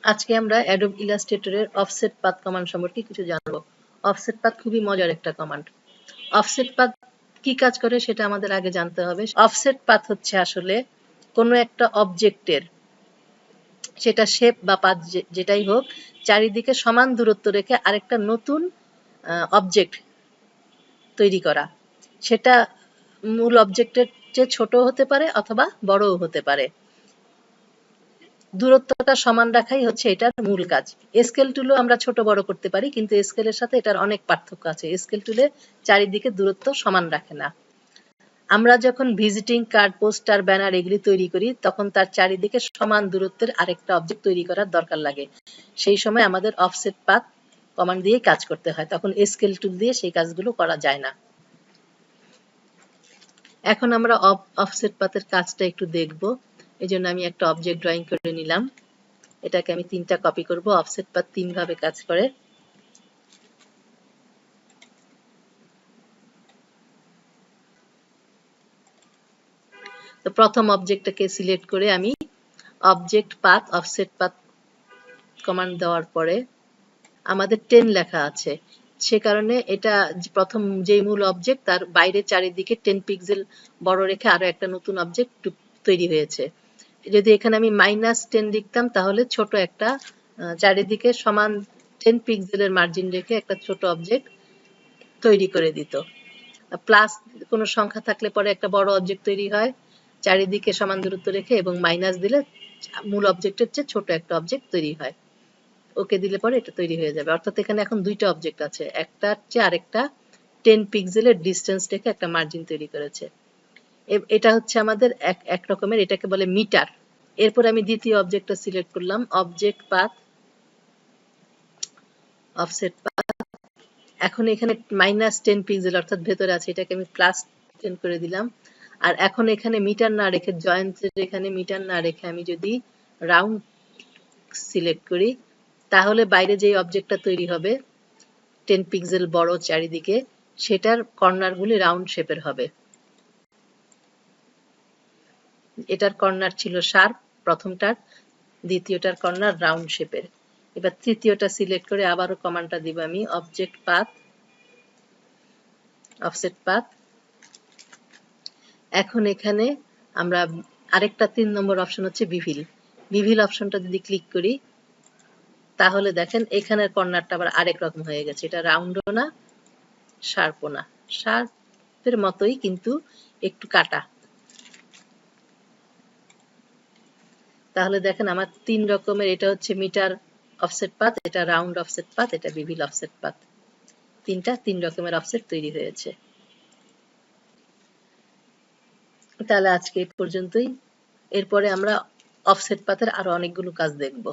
আজকে আমরা Adobe ইলাস্ট্রেটরের offset path command সম্পর্কে কিছু জানবো। অফসেট পাথ খুবই মজার একটা কমান্ড। অফসেট পাথ কি কাজ করে সেটা আমাদের আগে জানতে হবে। অফসেট পাথ হচ্ছে আসলে কোনো একটা অবজেক্টের, সেটা শেপ বা পাথ যেটাই হোক, চারিদিকে সমান দূরত্ব রেখে আরেকটা নতুন অবজেক্ট তৈরি করা। সেটা মূল অবজেক্টের চেয়ে ছোট হতে পারে অথবা বড়ও হতে পারে। দূরত্বটা সমান রাখাই হচ্ছে এটার মূল কাজ। স্কেল টুলও আমরা ছোট বড় করতে পারি, কিন্তু স্কেলের সাথে এটার অনেক পার্থক্য আছে। স্কেল টুলে চারিদিকে দূরত্ব সমান রাখে না। আমরা যখন ভিজিটিং কার্ড, পোস্টার, ব্যানার এগুলি তৈরি করি, তখন তার চারিদিকে সমান দূরত্বের আরেকটা অবজেক্ট তৈরি করার দরকার লাগে। সেই সময় আমাদের অফসেট পাথ কমান্ড দিয়ে কাজ করতে হয়, তখন স্কেল টুল দিয়ে সেই কাজগুলো করা যায় না। এখন আমরা অফসেট পাথের কাজটা একটু দেখব। এই জন্য আমি একটা অবজেক্ট ড্রয়িং করে নিলাম। এটাকে আমি 3টা কপি করব। অফসেট পাথ 3 ভাবে কাজ করে। তো প্রথম অবজেক্টটাকে সিলেক্ট করে আমি object path offset path command দেওয়ার পরে আমাদের 10 লেখা আছে, সে কারণে এটা প্রথম যে মূল অবজেক্ট তার বাইরে চারিদিকে 10 পিক্সেল বড় রেখে আরো একটা নতুন অবজেক্ট তৈরি হয়েছে। যদি এখানে আমি -10 লিখতাম তাহলে ছোট একটা চারিদিকে সমান 10 পিক্সেলের মার্জিন রেখে একটা ছোট অবজেক্ট তৈরি করে দিত। প্লাস কোনো সংখ্যা থাকলে পরে একটা বড় অবজেক্ট তৈরি হয় চারিদিকে সমান দূরত্ব রেখে, এবং মাইনাস দিলে মূল অবজেক্টের চেয়ে ছোট একটা অবজেক্ট তৈরি হয়। ওকে দিলে পরে এটা তৈরি হয়ে যাবে। অর্থাৎ এখানে এখন দুইটা অবজেক্ট আছে, একটার চেয়ে আরেকটা 10 পিক্সেলের ডিস্টেন্স রেখে একটা মার্জিন তৈরি করেছে। এটা হচ্ছে আমাদের এক রকমের, এটাকে বলে মিটার। এরপর আমি দ্বিতীয় অবজেক্টটা সিলেক্ট করলাম, অবজেক্ট পাথ অফসেট পাথ। এখন এখানে -10 পিক্সেল অর্থাৎ ভেতরে আছে, এটাকে আমি +10 করে দিলাম। আর এখন এখানে মিটার না রেখে, জয়েন্টের এখানে মিটার না রেখে আমি যদি রাউন্ড সিলেক্ট করি, তাহলে বাইরে যে অবজেক্টটা তৈরি হবে 10 পিক্সেল বড় চারিদিকে, সেটার কর্নারগুলি রাউন্ড শেপের হবে। এটার কর্নার ছিল শার্প প্রথমটার, দ্বিতীয়টার কর্নার রাউন্ড শেপের। এবার তৃতীয়টা সিলেক্ট করে আবারও কমান্ডটা দিব আমি, অবজেক্ট পাথ অফসেট পাথ। এখন এখানে আমরা আরেকটা 3 নম্বর অপশন হচ্ছে বিভিল। বিভিল অপশনটা যদি ক্লিক করি, তাহলে দেখেন এখানের কর্নারটা আবার আরেক রকম হয়ে গেছে। এটা রাউন্ডও না, শার্পও না, শার্পের মতোই কিন্তু একটু কাটা। তাহলে দেখেন আমার 3 রকমের, এটা হচ্ছে মিটার অফসেট পাথ, এটা রাউন্ড অফসেট পাথ, এটা বিভিল অফসেট পাথ। 3 রকমের অফসেট তৈরি হয়েছে। তাহলে আজকে এই পর্যন্তই। এরপরে আমরা অফসেট পাথের আরো অনেকগুলো কাজ দেখব।